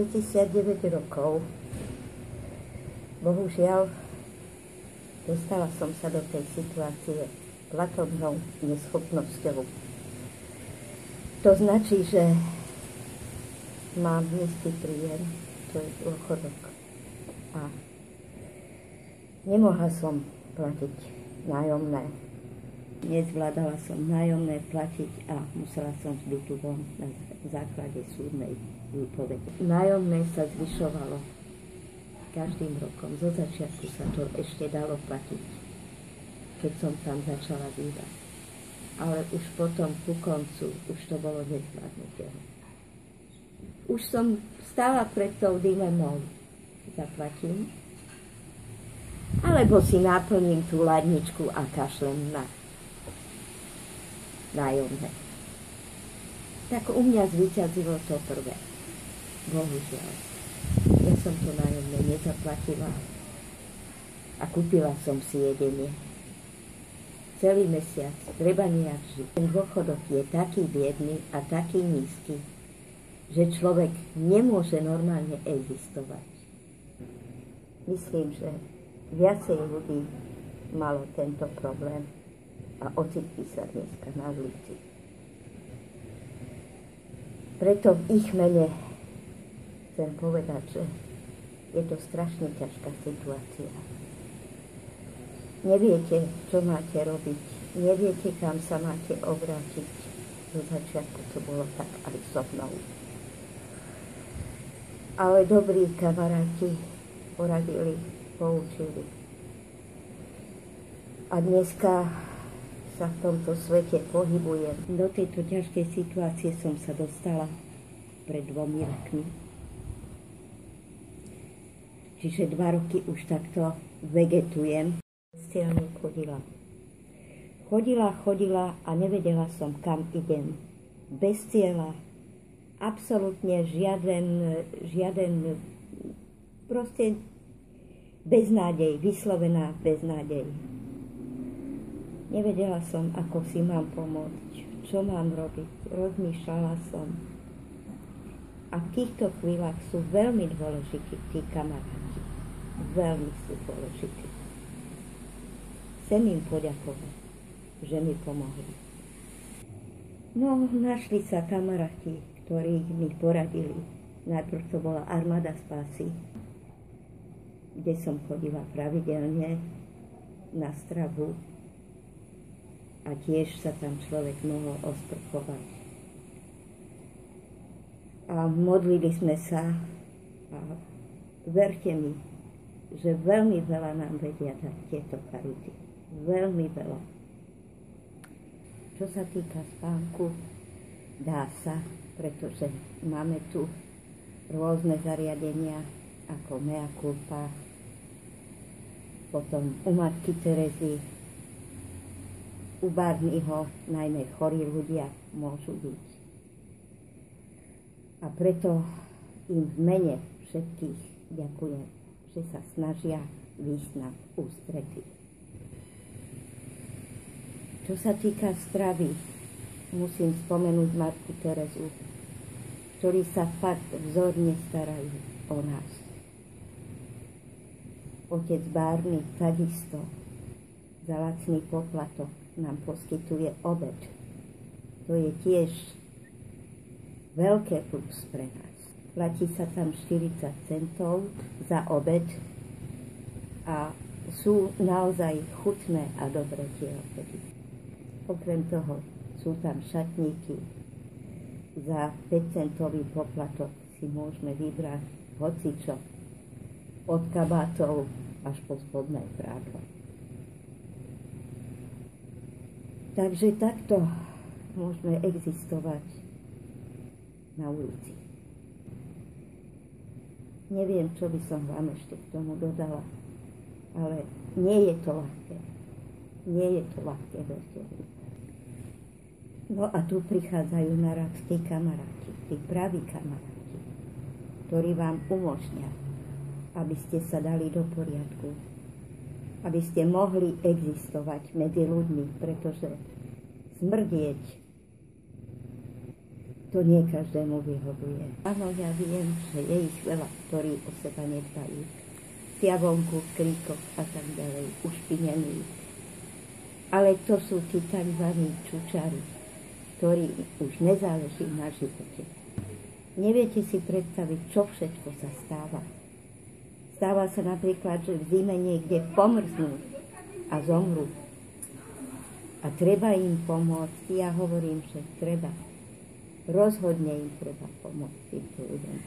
69 rokov. Bohužiaľ, dostala som sa do tej situácie platobnou neschopnosťou. To značí, že mám nízky príjem, to je dôchodok. A nemohla som platiť nájomné. Nezvládala som nájomné platiť a musela som z bytu von na základe súdnej výpovede. Nájomné sa zvyšovalo každým rokom. Zo začiatku sa to ešte dalo platiť, keď som tam začala bývať. Ale už potom, ku koncu, už to bolo nezvládnutelné. Už som stála pred tou dilemou. Zaplatím, alebo si naplním tú ladničku a kašlem na nájomné. Tak u mňa zvíťazilo to prvé. Bohužiaľ. Ja som to nájomné nezaplatila a kúpila som si jedenie. Celý mesiac treba nejak žiť. Ten dôchodok je taký biedný a taký nízky, že človek nemôže normálne existovať. Myslím, že viacej ľudí malo tento problém a ocitli sa dneska na ulici. Preto v ich mene chcem povedať, že je to strašne ťažká situácia. Neviete, čo máte robiť, neviete, kam sa máte obrátiť. Do začiatku to bolo tak aj so mnou. Ale dobrí kamaráti poradili, poučili. A dneska sa v tomto svete pohybujem. Do tejto ťažkej situácie som sa dostala pred 2 rokmi. Čiže 2 roky už takto vegetujem. Bestiálne chodila a nevedela som, kam idem. Bez cieľa, absolútne žiaden, proste beznádej, vyslovená beznádej. Nevedela som, ako si mám pomôcť, čo mám robiť. Rozmýšľala som. A v týchto chvíľach sú veľmi dôležití tí kamaráti. Veľmi sú dôležití. Chcem im poďakovať, že mi pomohli. No, našli sa kamaráti, ktorí mi poradili. Najprv to bola Armáda spásy, kde som chodila pravidelne na stravu a tiež sa tam človek mohol osprchovať. A modlili sme sa a verte mi, že veľmi veľa nám vedia dať tieto charity. Veľmi veľa. Čo sa týka spánku, dá sa, pretože máme tu rôzne zariadenia, ako Mea Culpa, potom u Matky Terezy, u Barneyho, najmä chorí ľudia môžu byť. A preto im v mene všetkých ďakujem, že sa snažia výjsť nám v ústrety. Čo sa týka stravy, musím spomenúť Matku Terezu, ktorí sa fakt vzorne starajú o nás. Otec Barney takisto za lacný poplatok nám poskytuje obed. To je tiež veľké plus pre nás. Platí sa tam 40 centov za obed a sú naozaj chutné a dobré tie obedy. Okrem toho sú tam šatníky. Za 5-centový poplatok si môžeme vybrať hocičo. Od kabátov až po spodné prádlo. Takže takto môžeme existovať na ulici. Neviem, čo by som vám ešte k tomu dodala, ale nie je to ľahké. Nie je to ľahké, verte. No a tu prichádzajú na rad tí kamaráti, tí praví kamaráti, ktorí vám umožnia, aby ste sa dali do poriadku, aby ste mohli existovať medzi ľuďmi, pretože smrdieť to nie každému vyhovuje. Áno, ja viem, že je ich veľa, ktorí o seba nedbajú. Tia vonku, v kríkoch a tak ďalej, ušpinení. Ale to sú tí tzv. Čučári, ktorí už nezáleží na živote. Neviete si predstaviť, čo všetko sa stáva. Stáva sa napríklad, že v zime niekde pomrznú a zomrú. A treba im pomôcť. Ja hovorím, že treba. Rozhodne im treba pomôcť týmto ľuďom.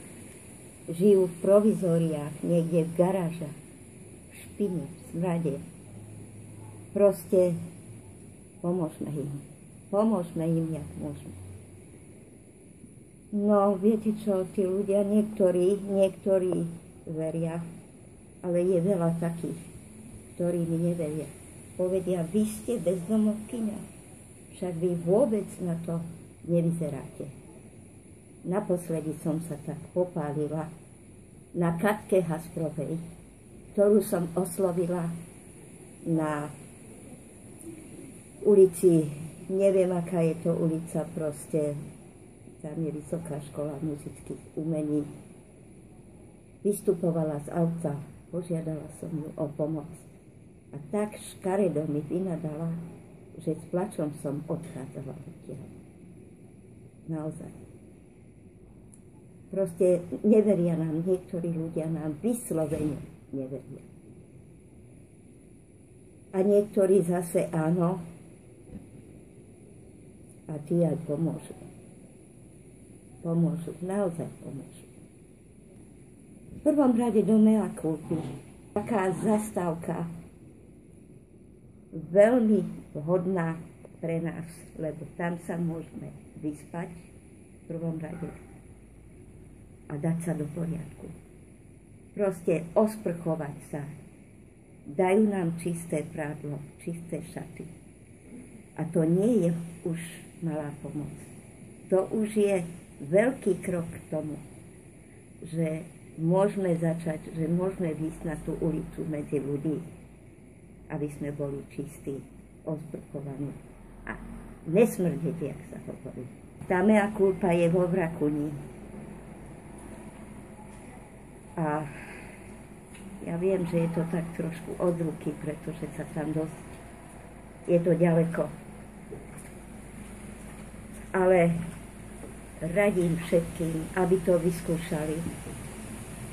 Žijú v provizóriách, niekde v garážach, v špine, v smrade. Proste pomôžme im. Pomôžme im, jak môžeme. No, viete čo, tí ľudia, niektorí veria, ale je veľa takých, ktorí mi neveria. Povedia, vy ste bezdomovkyňa, však vy vôbec na to nevyzeráte. Naposledy som sa tak popálila na Katke Hasprovej, ktorú som oslovila na ulici, neviem aká je to ulica, proste tam je Vysoká škola muzických umení. Vystupovala z auta, požiadala som ju o pomoc. A tak škaredo mi vynadala, že s plačom som odchádzala odtiaľ. Naozaj. Proste neveria nám, niektorí ľudia nám vyslovene neveria. A niektorí zase áno, a tí aj pomôžu. Pomôžu, naozaj pomôžu. V prvom rade do mea culpa. Taká zastávka veľmi vhodná pre nás, lebo tam sa môžeme vyspať v prvom rade a dať sa do poriadku. Proste osprchovať sa. Dajú nám čisté prádlo, čisté šaty. A to nie je už malá pomoc. To už je veľký krok k tomu, že môžeme začať, že môžeme výjsť na tú ulicu medzi ľudí, aby sme boli čistí, osprchovaní a nesmrdeť, jak sa hovorí. Tá mea culpa je vo Vrakuni. A ja viem, že je to tak trošku od ruky, pretože sa tam dosť, je to ďaleko. Ale radím všetkým, aby to vyskúšali,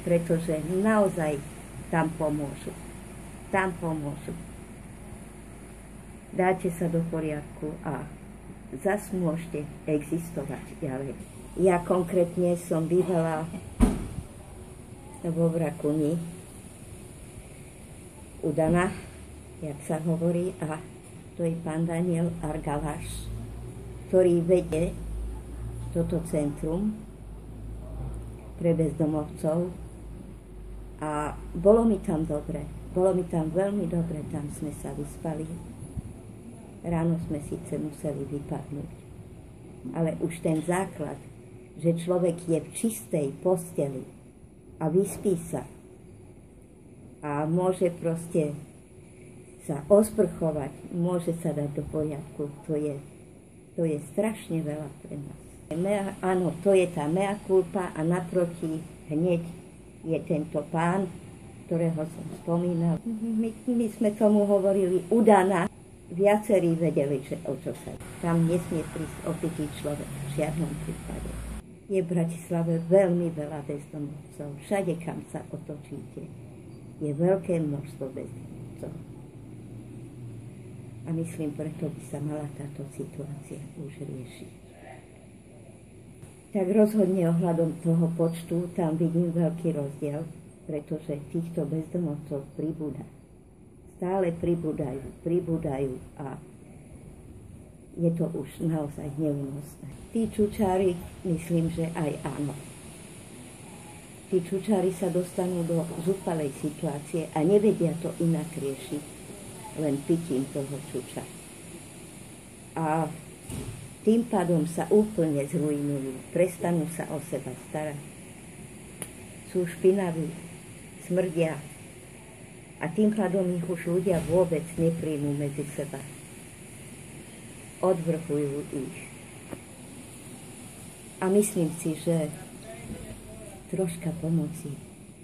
pretože naozaj tam pomôžu. Tam pomôžu. Dáte sa do poriadku a zas môžete existovať ďalej. Ja konkrétne som bývala vo Vrakuni u Dana, jak sa hovorí, a to je pán Daniel Argaláš, ktorý vedie toto centrum pre bezdomovcov a bolo mi tam dobre, bolo mi tam veľmi dobre, tam sme sa vyspali. Ráno sme síce museli vypadnúť, ale už ten základ, že človek je v čistej posteli a vyspí sa a môže proste sa osprchovať, môže sa dať do poriadku, to je strašne veľa pre nás. Áno, to je tá mea culpa a naproti hneď je tento pán, ktorého som spomínal. My sme tomu hovorili Udana. Viacerí vedeli, že o čo sa. Tam nesmie prísť opitý človek v žiadnom prípade. Je v Bratislave veľmi veľa bezdomovcov. Všade, kam sa otočíte, je veľké množstvo bezdomovcov. A myslím, preto by sa mala táto situácia už riešiť. Tak rozhodne ohľadom toho počtu tam vidím veľký rozdiel, pretože týchto bezdomovcov pribúda. Stále pribúdajú a je to už naozaj neúnosné. Tí čučári, myslím, že aj áno. Tí čučári sa dostanú do zúfalej situácie a nevedia to inak riešiť, len pitím toho čuča. A tým pádom sa úplne zrujnujú, prestanú sa o seba starať. Sú špinaví, smrdia a tým pádom ich už ľudia vôbec nepríjmú medzi seba. Odvrhujú ich. A myslím si, že troška pomoci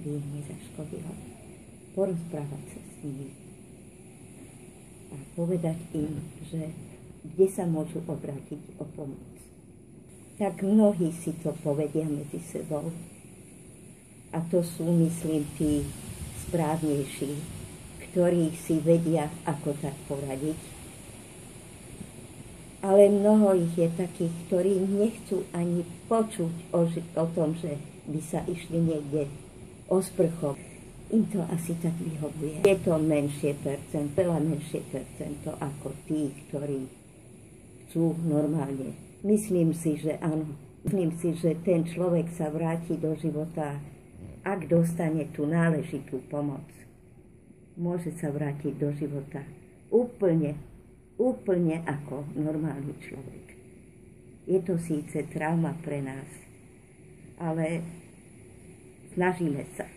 by im nezaškodila. Porozprávať sa s nimi a povedať im, že kde sa môžu obrátiť o pomoc. Tak mnohí si to povedia medzi sebou. A to sú, myslím, tí správnejší, ktorí si vedia, ako tak poradiť. Ale mnoho ich je takých, ktorí nechcú ani počuť o tom, že by sa išli niekde osprchovať. Im to asi tak vyhovuje. Je to menšie percento, veľa menšie percento ako tí, ktorí chcú normálne. Myslím si, že áno. Myslím si, že ten človek sa vráti do života, ak dostane tú náležitú pomoc. Môže sa vrátiť do života úplne ako normálny človek. Je to síce trauma pre nás, ale snažíme sa.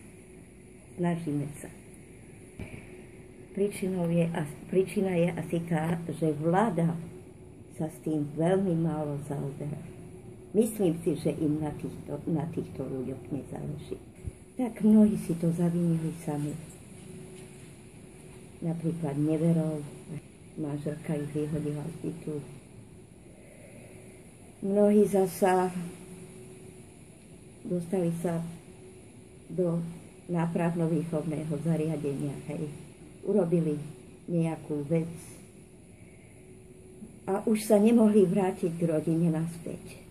Príčina je asi tá, že vláda sa s tým veľmi málo zaoberá. Myslím si, že im na týchto ľuďoch nezáleží. Tak mnohí si to zavinili sami. Napríklad neverou, manželka ich vyhodila z bytu. Mnohí zasa dostali sa do nápravno-výchovného zariadenia, hej. Urobili nejakú vec a už sa nemohli vrátiť k rodine naspäť.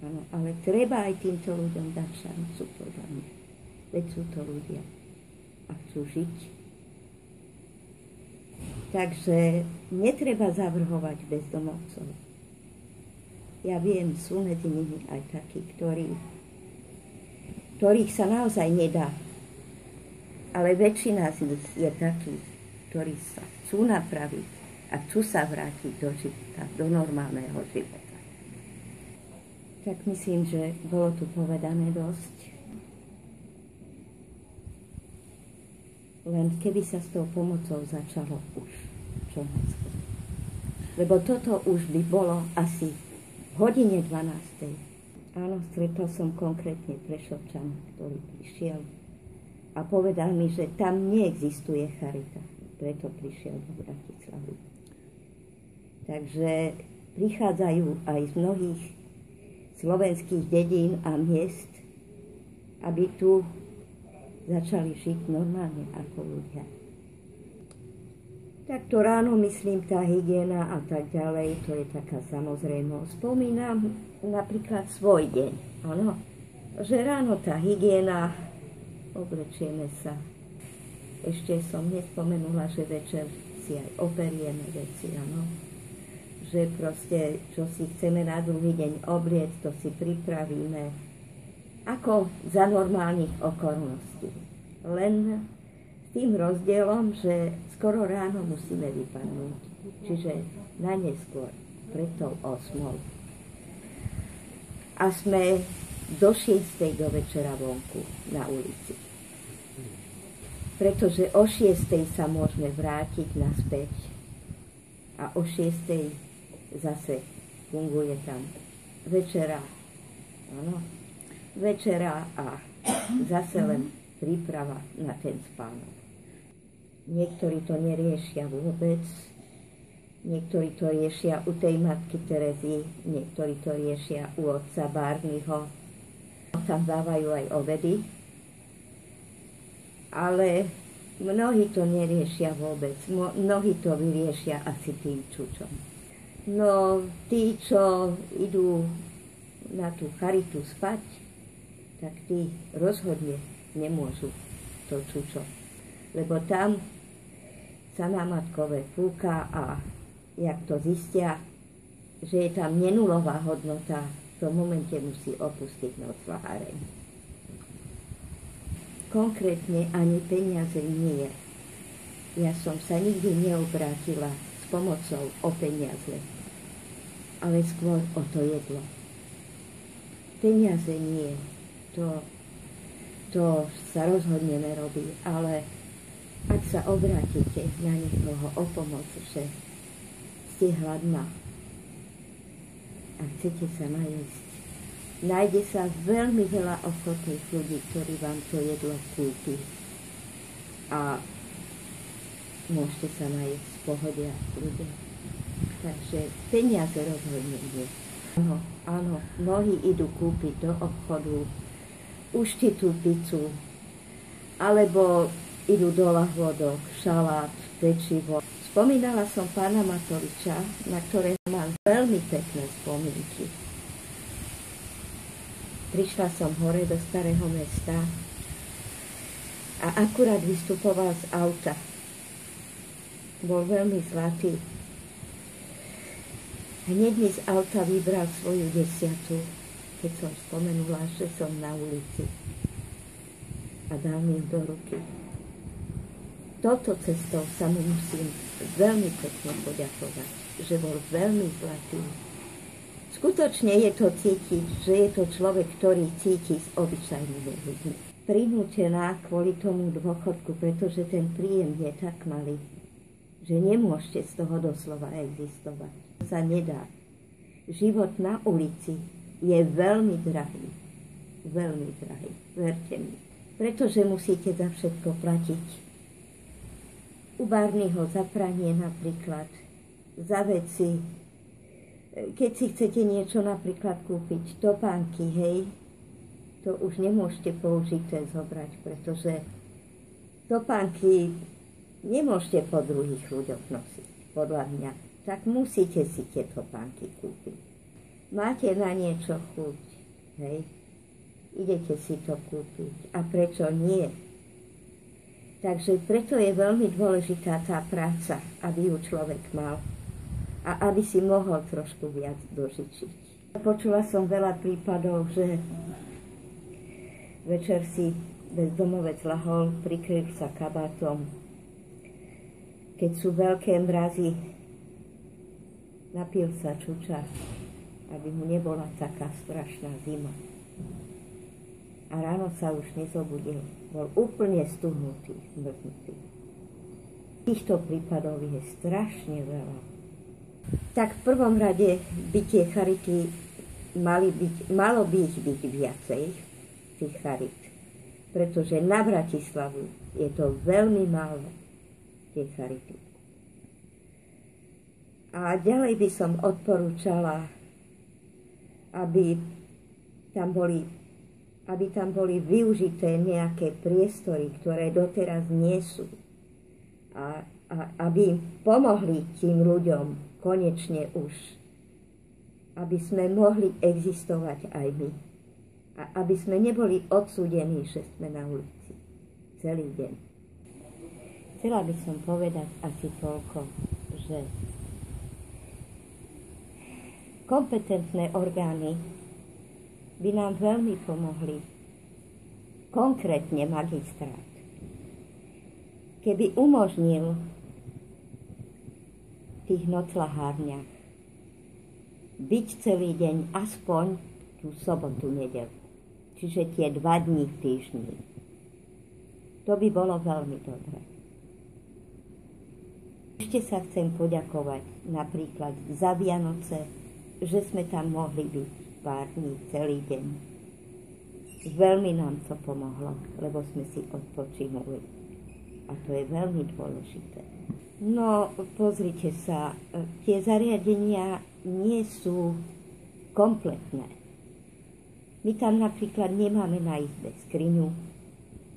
Ano, ale treba aj týmto ľuďom dať šancu, podľa mňa. Veď sú to ľudia a chcú žiť. Takže netreba zavrhovať bezdomovcov. Ja viem, sú medzi nimi aj takí, ktorých sa naozaj nedá. Ale väčšina z nich je takých, ktorí sa chcú napraviť a chcú sa vrátiť do života, do normálneho života. Tak myslím, že bolo tu povedané dosť. Len keby sa s tou pomocou začalo už čo najskôr. Lebo toto už by bolo asi v hodine 12. Áno, stretol som konkrétne Prešovčana, ktorý prišiel a povedal mi, že tam neexistuje charita. Preto prišiel do Bratislavy. Takže prichádzajú aj z mnohých slovenských dedín a miest, aby tu začali žiť normálne ako ľudia. Tak to ráno, myslím, tá hygiena a tak ďalej, to je taká samozrejmosť. Spomínam napríklad svoj deň, áno, že ráno tá hygiena, oblečieme sa. Ešte som nespomenula, že večer si aj operieme veci, áno. Že proste, čo si chceme na druhý deň obliec, to si pripravíme ako za normálnych okolností. Len s tým rozdielom, že skoro ráno musíme vypadnúť. Čiže najneskôr, pred tou 8. A sme do 6. do večera vonku na ulici. Pretože o 6. sa môžeme vrátiť naspäť a o 6. zase funguje tam večera. Áno, večera a zase len príprava na ten spánok. Niektorí to neriešia vôbec, niektorí to riešia u tej matky Terezy, niektorí to riešia u otca Barneyho. Tam dávajú aj obedy, ale mnohí to neriešia vôbec. Mnohí to vyriešia asi tým čučom. No, tí, čo idú na tú charitu spať, tak tí rozhodne nemôžu to čučo. Lebo tam sa na matkové fúka a jak to zistia, že je tam nenulová hodnota, v tom momente musí opustiť nocľaháreň. Konkrétne ani peniaze nie. Ja som sa nikdy neobrátila s pomocou o peniaze, ale skôr o to jedlo. Peniaze nie, to sa rozhodne nerobí, ale ak sa obrátite na niekoho o pomoc, že ste hladná a chcete sa najesť, nájde sa veľmi veľa ochotných ľudí, ktorí vám to jedlo kúpi. A môžete sa najesť v pohode a kľude. Takže peniaze rozhodne nie. Áno, mnohí idú kúpiť do obchodu uštitú pizzu, alebo idú do lahôdok, šalát, pečivo. Spomínala som pána Matoviča, na ktorého mám veľmi pekné spomienky. Prišla som hore do Starého Mesta a akurát vystupoval z auta. Bol veľmi zlatý. Hneď mi z auta vybral svoju 10, keď som spomenula, že som na ulici. A dal mi ju do ruky. Touto cestou sa mu musím veľmi pekne poďakovať, že bol veľmi zlatý. Skutočne je to cítiť, že je to človek, ktorý cíti s obyčajnými ľuďmi. Prinútená kvôli tomu dôchodku, pretože ten príjem je tak malý, že nemôžete z toho doslova existovať. To sa nedá. Život na ulici je veľmi drahý. Veľmi drahý, verte mi. Pretože musíte za všetko platiť. U Barneyho za pranie napríklad, za veci. Keď si chcete niečo napríklad kúpiť, topánky, hej, to už nemôžete použité zobrať, pretože topánky nemôžete po druhých ľuďoch nosiť, podľa mňa. Tak musíte si tie topánky kúpiť. Máte na niečo chuť, hej, idete si to kúpiť. A prečo nie? Takže preto je veľmi dôležitá tá práca, aby ju človek mal a aby si mohol trošku viac dožičiť. Počula som veľa prípadov, že večer si bezdomovec lahol, prikryl sa kabátom. Keď sú veľké mrazy, napil sa čuča, aby mu nebola taká strašná zima. A ráno sa už nezobudil. Bol úplne stuhnutý, zmrznutý. Týchto prípadov je strašne veľa. Tak v prvom rade by tie charity malo by ich byť viacej, tých charit. Pretože na Bratislavu je to veľmi málo, tie charity. A ďalej by som odporúčala, aby tam boli využité nejaké priestory, ktoré doteraz nie sú. A aby pomohli tým ľuďom konečne už. Aby sme mohli existovať aj my. A aby sme neboli odsúdení, že sme na ulici celý deň. Chcela by som povedať asi toľko, že kompetentné orgány by nám veľmi pomohli, konkrétne magistrát, keby umožnil v tých noclahárniach byť celý deň aspoň tú sobotu, nedeľu, čiže tie 2 dní v týždni. To by bolo veľmi dobré. Ešte sa chcem poďakovať napríklad za Vianoce, že sme tam mohli byť pár dní, celý deň. Veľmi nám to pomohlo, lebo sme si odpočinuli. A to je veľmi dôležité. No, pozrite sa, tie zariadenia nie sú kompletné. My tam napríklad nemáme na izbe skriňu.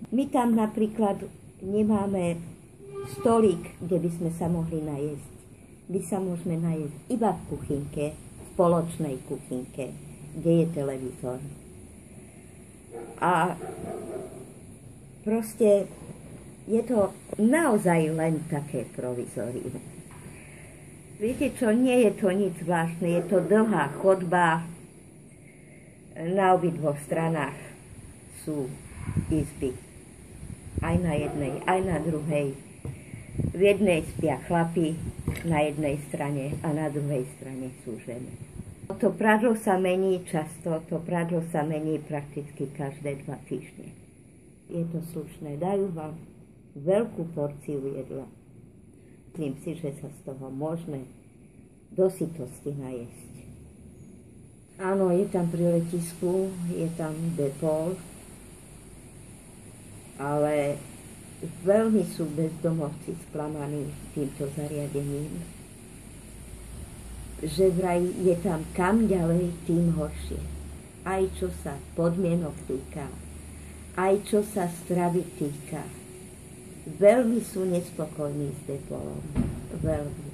My tam napríklad nemáme stolík, kde by sme sa mohli najesť. My sa môžeme najesť iba v kuchynke, spoločnej kuchynke, kde je televízor. A proste je to naozaj len také provizorium. Viete čo, nie je to nič zvláštne, je to dlhá chodba, na obidvoch stranách sú izby. Aj na jednej, aj na druhej. V jednej spia chlapi, na jednej strane a na druhej strane sú ženy. To prádlo sa mení často, to prádlo sa mení prakticky každé 2 týždne. Je to slušné, dajú vám veľkú porciu jedla. Myslím si, že sa z toho môžeme do sytosti najesť. Áno, je tam pri letisku, je tam depol, ale veľmi sú bezdomovci sklamaní týmto zariadením. Že vraj je tam kam ďalej, tým horšie. Aj čo sa podmienok týka, aj čo sa stravy týka. Veľmi sú nespokojní s depolom. Veľmi.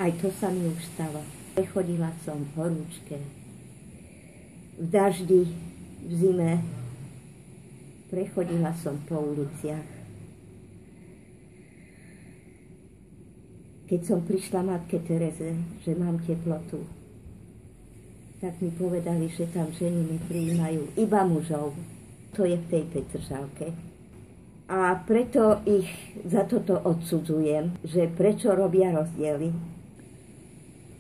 Aj to sa mi už stalo. Prechodila som v horúčke, v daždi, v zime. Prechodila som po uliciach. Keď som prišla matke Tereze, že mám teplotu, tak mi povedali, že tam ženy neprijímajú iba mužov. To je v tej Petržalke. A preto ich za toto odsudzujem, že prečo robia rozdiely.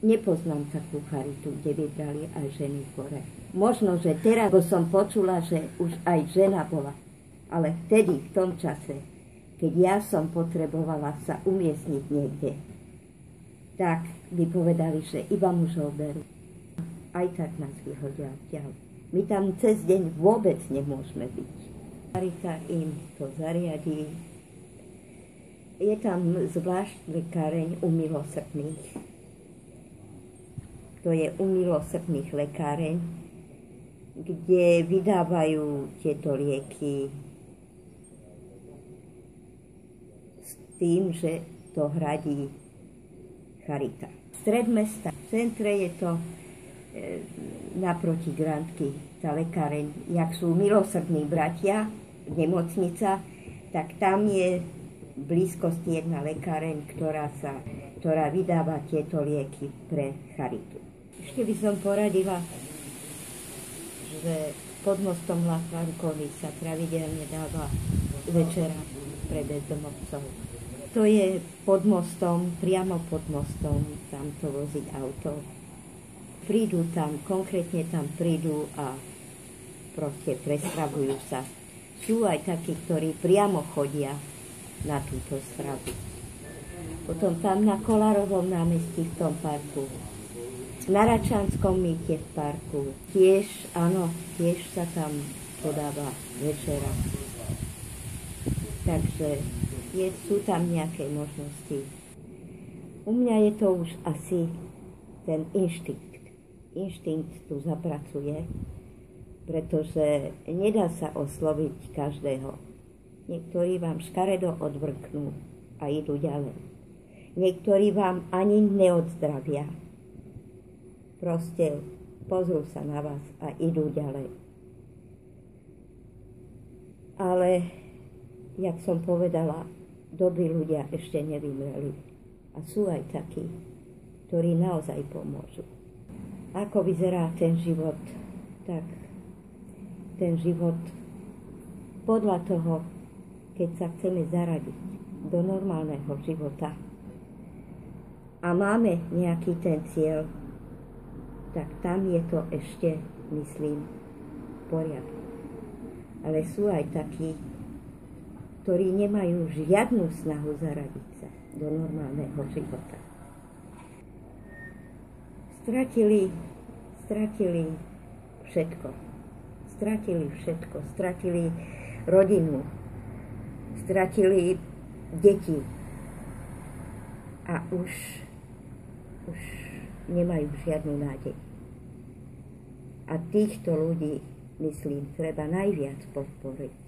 Nepoznám takú charitu, kde by brali aj ženy hore. Možno, že teraz som počula, že už aj žena bola. Ale vtedy, v tom čase, keď ja som potrebovala sa umiestniť niekde, tak by povedali, že iba mužov berú. Aj tak nás vyhodia odtiaľ. My tam cez deň vôbec nemôžeme byť. Charita im to zariadí. Je tam zvlášť lekáreň u milosrdných. To je u milosrdných lekáreň, kde vydávajú tieto lieky s tým, že to hradí charita. Stred mesta, v centre je to naproti Grantky, tá lekáreň. Jak sú milosrdní bratia, nemocnica, tak tam je v blízkosti jedna lekáreň, ktorá vydáva tieto lieky pre charitu. Ešte by som poradila, že pod mostom Lafrankovi sa pravidelne dáva večera pre bezdomovcov. To je pod mostom, priamo pod mostom, tam to vozí auto. Prídu tam, konkrétne tam prídu a proste prestravujú sa. Sú aj takí, ktorí priamo chodia na túto stravu. Potom tam na Kolárovom námestí v tom parku, na Račanskom mýte v parku, tiež, áno, tiež sa tam podáva večera. Takže sú tam nejaké možnosti. U mňa je to už asi ten inštinkt. Inštinkt tu zapracuje, pretože nedá sa osloviť každého. Niektorí vám škaredo odvrknú a idú ďalej. Niektorí vám ani neodzdravia. Proste pozrú sa na vás a idú ďalej. Ale, jak som povedala, dobrí ľudia ešte nevymreli. A sú aj takí, ktorí naozaj pomôžu. Ako vyzerá ten život, tak ten život podľa toho, keď sa chceme zaradiť do normálneho života a máme nejaký ten cieľ, tak tam je to ešte, myslím, v poriadku. Ale sú aj takí, ktorí nemajú žiadnu snahu zaradiť sa do normálneho života. Stratili všetko. Stratili rodinu, stratili deti a už nemajú žiadnu nádej. A týchto ľudí, myslím, treba najviac podporiť.